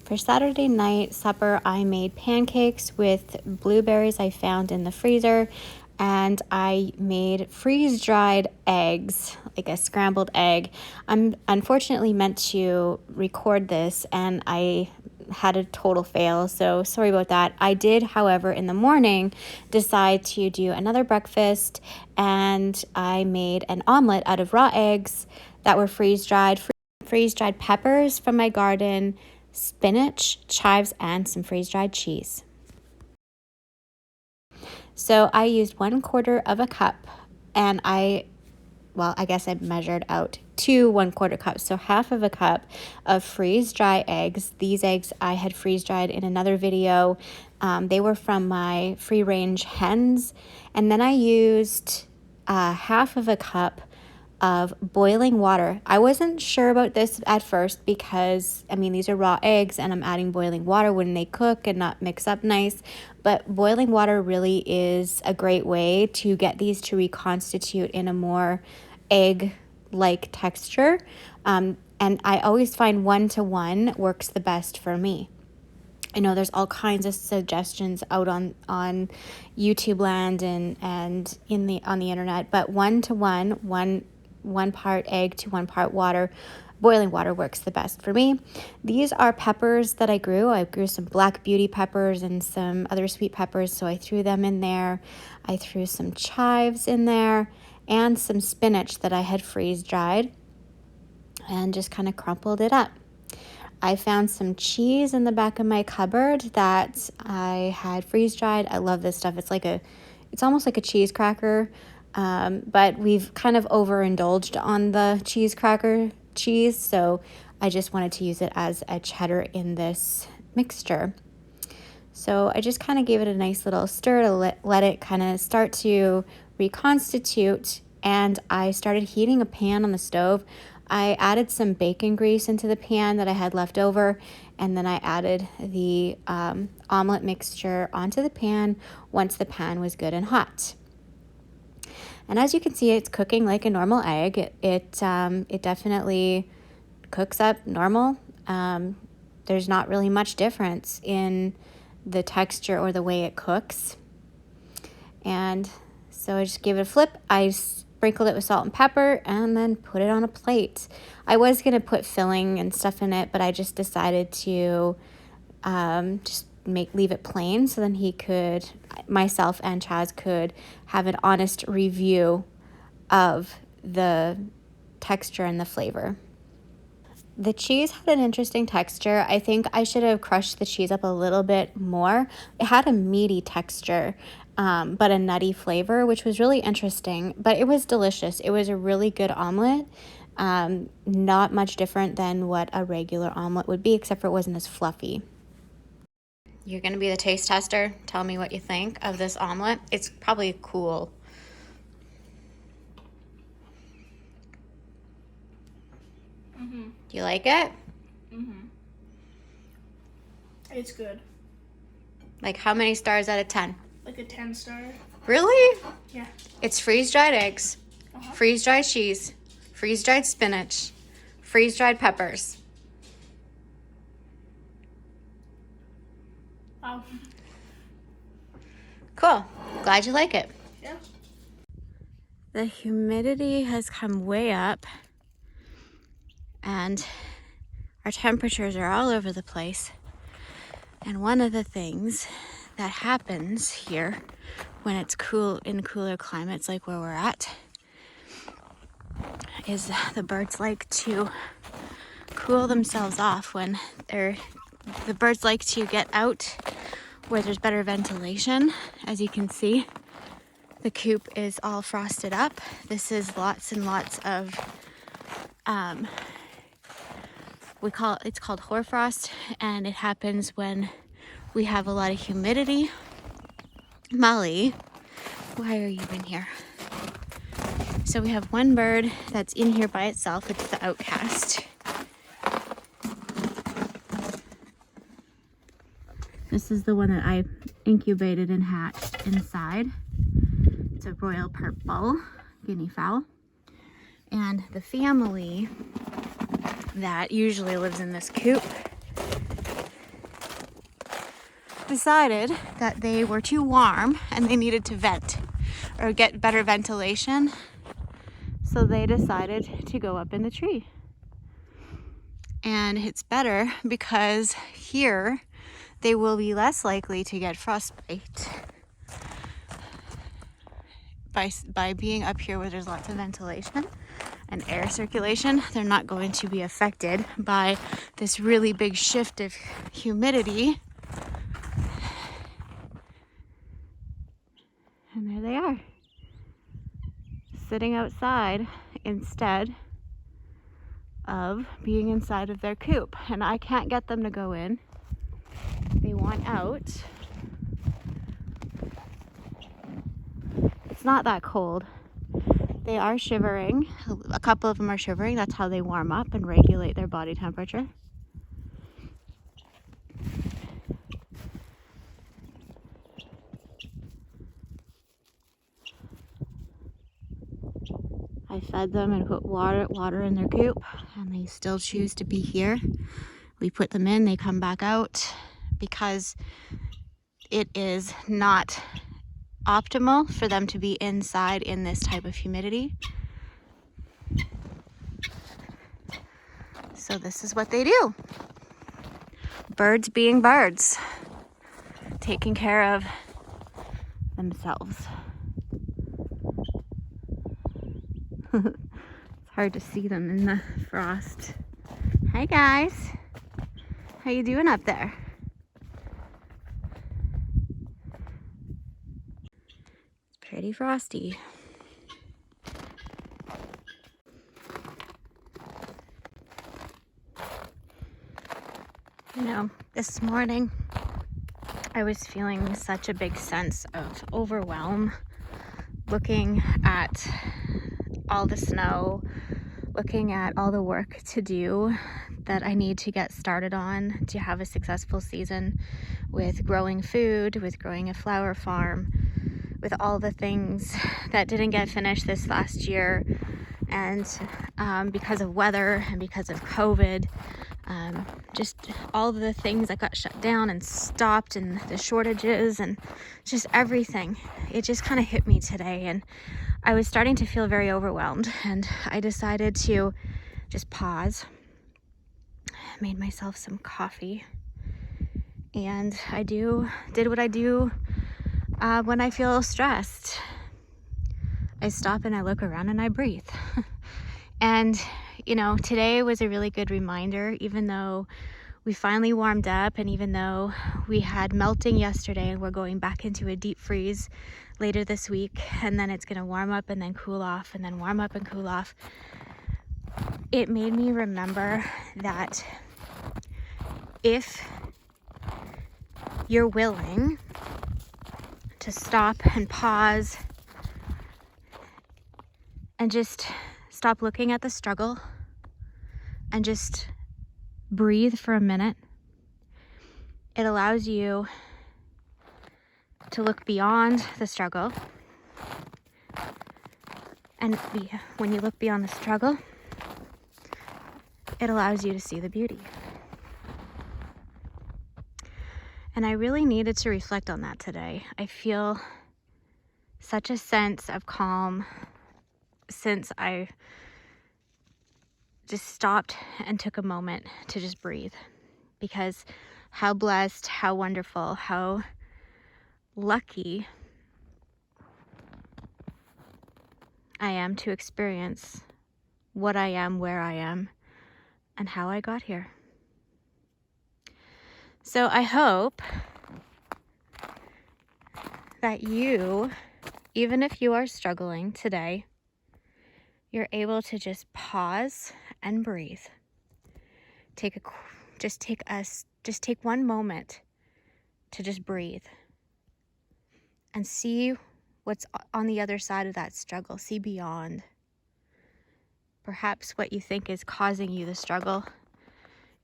For Saturday night supper, I made pancakes with blueberries I found in the freezer, and I made freeze-dried eggs, like a scrambled egg. I'm unfortunately meant to record this, and I had a total fail, so sorry about that. I did, however, in the morning decide to do another breakfast, and I made an omelet out of raw eggs that were freeze-dried peppers from my garden, spinach, chives, and some freeze-dried cheese. So I used 1/4 of a cup, and I guess I measured out 2 1/4 cups, so half of a cup of freeze-dry eggs. These eggs I had freeze-dried in another video. They were from my free-range hens. And then I used half of a cup of boiling water. I wasn't sure about this at first because, I mean, these are raw eggs and I'm adding boiling water. Wouldn't they cook and not mix up nice? But boiling water really is a great way to get these to reconstitute in a more egg-like texture. And I always find 1-to-1 works the best for me. I know there's all kinds of suggestions out on YouTube land and on the internet, but 1-to-1, one part egg to 1 part water, boiling water works the best for me. These are peppers that I grew. I grew some black beauty peppers and some other sweet peppers, so I threw them in there. I threw some chives in there and some spinach that I had freeze dried and just kind of crumpled it up. I found some cheese in the back of my cupboard that I had freeze dried. I love this stuff. It's almost like a cheese cracker, but we've kind of overindulged on the cheese cracker cheese, so I just wanted to use it as a cheddar in this mixture. So I just kind of gave it a nice little stir to let it kind of start to reconstitute, and I started heating a pan on the stove. I added some bacon grease into the pan that I had left over, and then I added the omelet mixture onto the pan once the pan was good and hot. And as you can see, it's cooking like a normal egg. It definitely cooks up normal. There's not really much difference in the texture or the way it cooks. And so I just gave it a flip. I sprinkled it with salt and pepper and then put it on a plate. I was going to put filling and stuff in it, but I just decided to leave it plain so then myself and Chaz could have an honest review of the texture and the flavor. The cheese had an interesting texture. I think I should have crushed the cheese up a little bit more. It had a meaty texture, but a nutty flavor, which was really interesting, but it was delicious. It was a really good omelet. Not much different than what a regular omelet would be, except for it wasn't as fluffy. You're going to be the taste tester. Tell me what you think of this omelet. It's probably cool. Mm-hmm. Do you like it? Mm-hmm. It's good. Like how many stars out of 10? Like a 10-star. Really? Yeah. It's freeze-dried eggs, freeze-dried cheese, freeze-dried spinach, freeze-dried peppers. Wow. Cool. Glad you like it. Yeah. The humidity has come way up and our temperatures are all over the place. And one of the things that happens here when it's cool in cooler climates like where we're at is the birds like to cool themselves off when the birds like to get out where there's better ventilation. As you can see, the coop is all frosted up. This is lots and lots of it's called hoarfrost, and it happens when we have a lot of humidity. Molly, why are you in here? So we have one bird that's in here by itself. It's the outcast. This is the one that I incubated and hatched inside. It's a royal purple guinea fowl. And the family that usually lives in this coop decided that they were too warm and they needed to vent or get better ventilation. So they decided to go up in the tree. And it's better because here they will be less likely to get frostbite by being up here where there's lots of ventilation and air circulation. They're not going to be affected by this really big shift of humidity. And there they are, sitting outside instead of being inside of their coop. And I can't get them to go in. They want out. It's not that cold. They are shivering. A couple of them are shivering. That's how they warm up and regulate their body temperature. I fed them and put water in their coop, and they still choose to be here. We put them in, they come back out because it is not optimal for them to be inside in this type of humidity. So this is what they do. Birds being birds, taking care of themselves. It's hard to see them in the frost. Hi guys, how you doing up there? It's pretty frosty. You know, this morning I was feeling such a big sense of overwhelm, looking at all the snow, looking at all the work to do that I need to get started on to have a successful season with growing food, with growing a flower farm, with all the things that didn't get finished this last year. And because of weather and because of COVID, just all the things that got shut down and stopped, and the shortages and just everything. It just kind of hit me today, and I was starting to feel very overwhelmed, and I decided to just pause. I made myself some coffee, and I did what I do when I feel stressed. I stop and I look around and I breathe. And you know, today was a really good reminder, even though we finally warmed up, and even though we had melting yesterday and we're going back into a deep freeze later this week, and then it's going to warm up and then cool off and then warm up and cool off. It made me remember that if you're willing to stop and pause and just stop looking at the struggle and just breathe for a minute, it allows you to look beyond the struggle. And when you look beyond the struggle, it allows you to see the beauty. And I really needed to reflect on that today. I feel such a sense of calm since I just stopped and took a moment to just breathe. Because how blessed, how wonderful, how lucky I am to experience what I am, where I am, and how I got here. So I hope that you, even if you are struggling today, you're able to just pause and breathe. Take one moment to just breathe and see what's on the other side of that struggle. See beyond. Perhaps what you think is causing you the struggle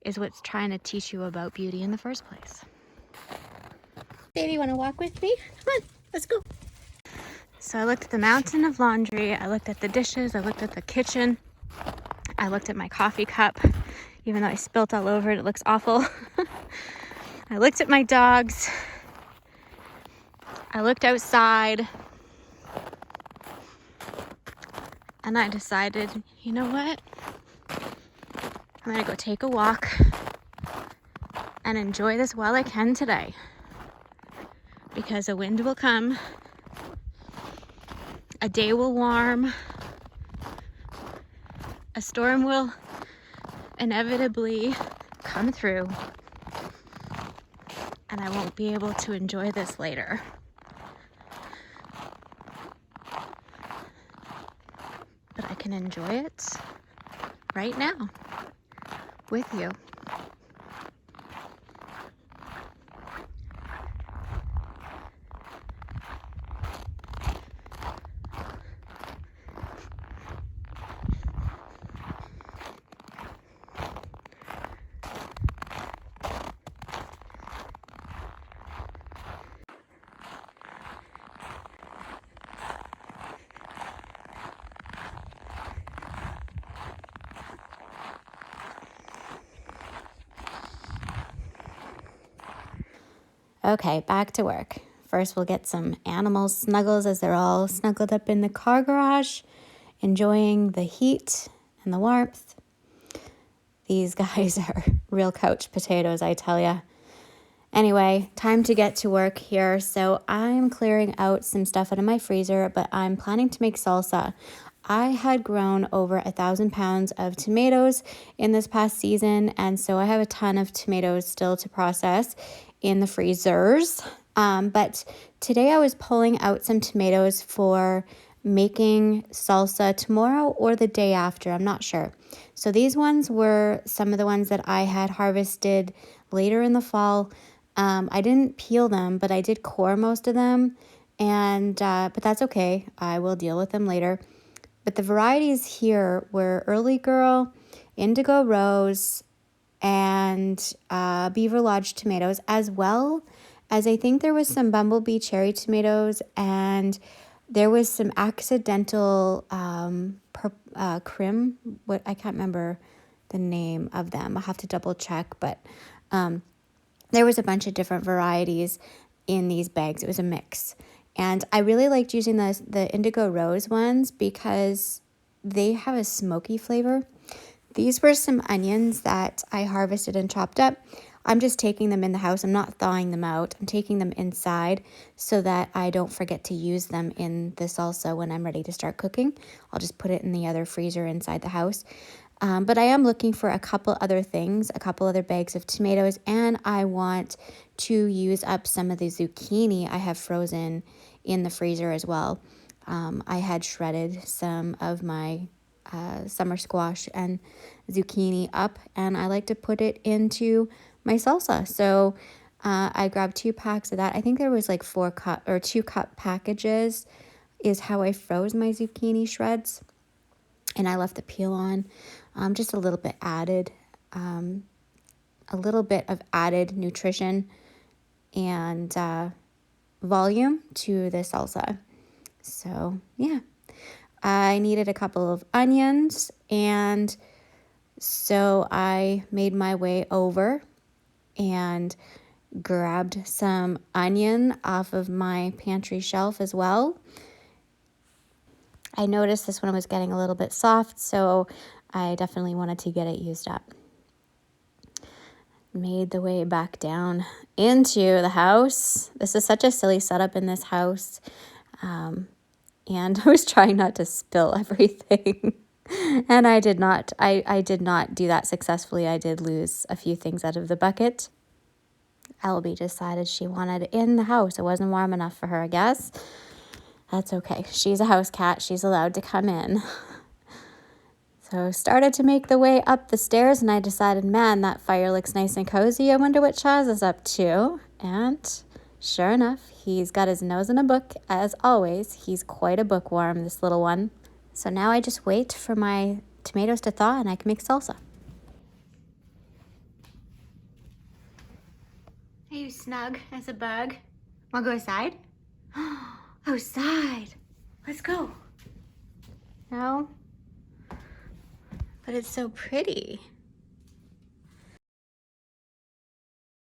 is what's trying to teach you about beauty in the first place. Baby, want to walk with me? Come on, let's go. So I looked at the mountain of laundry, I looked at the dishes, I looked at the kitchen, I looked at my coffee cup, even though I spilt all over it, it looks awful. I looked at my dogs, I looked outside and I decided, you know what? I'm gonna go take a walk and enjoy this while I can today, because a wind will come, a day will warm, a storm will inevitably come through, and I won't be able to enjoy this later. But I can enjoy it right now with you. Okay, back to work. First, we'll get some animal snuggles as they're all snuggled up in the car garage, enjoying the heat and the warmth. These guys are real couch potatoes, I tell ya. Anyway, time to get to work here. So I'm clearing out some stuff out of my freezer, but I'm planning to make salsa. I had grown over 1,000 pounds of tomatoes in this past season, and so I have a ton of tomatoes still to process in the freezers. But today I was pulling out some tomatoes for making salsa tomorrow or the day after, I'm not sure. So these ones were some of the ones that I had harvested later in the fall. I didn't peel them, but I did core most of them, and but that's okay. I will deal with them later. But the varieties here were Early Girl, Indigo Rose, and Beaver Lodge tomatoes, as well as I think there was some Bumblebee cherry tomatoes, and there was some accidental crim. What, I can't remember the name of them. I'll have to double check, but there was a bunch of different varieties in these bags. It was a mix. And I really liked using the Indigo Rose ones because they have a smoky flavor. These were some onions that I harvested and chopped up. I'm just taking them in the house. I'm not thawing them out. I'm taking them inside so that I don't forget to use them in the salsa when I'm ready to start cooking. I'll just put it in the other freezer inside the house. But I am looking for a couple other things, a couple other bags of tomatoes, and I want to use up some of the zucchini I have frozen in the freezer as well. I had shredded some of my summer squash and zucchini up, and I like to put it into my salsa. So I grabbed 2 packs of that. I think there was like 2-cup packages is how I froze my zucchini shreds. And I left the peel on, just a little bit added, a little bit of added nutrition and volume to the salsa. So yeah, I needed a couple of onions, and so I made my way over and grabbed some onion off of my pantry shelf as well. I noticed this one was getting a little bit soft, so I definitely wanted to get it used up. Made the way back down into the house. This is such a silly setup in this house. And I was trying not to spill everything. And I did not. I did not do that successfully. I did lose a few things out of the bucket. Elby decided she wanted it in the house. It wasn't warm enough for her, I guess. That's okay. She's a house cat. She's allowed to come in. So started to make the way up the stairs, and I decided, man, that fire looks nice and cozy. I wonder what Chaz is up to. And sure enough, he's got his nose in a book, as always. He's quite a bookworm, this little one. So now I just wait for my tomatoes to thaw, and I can make salsa. Are you snug as a bug? Want to go outside? Outside. Let's go. No? But it's so pretty.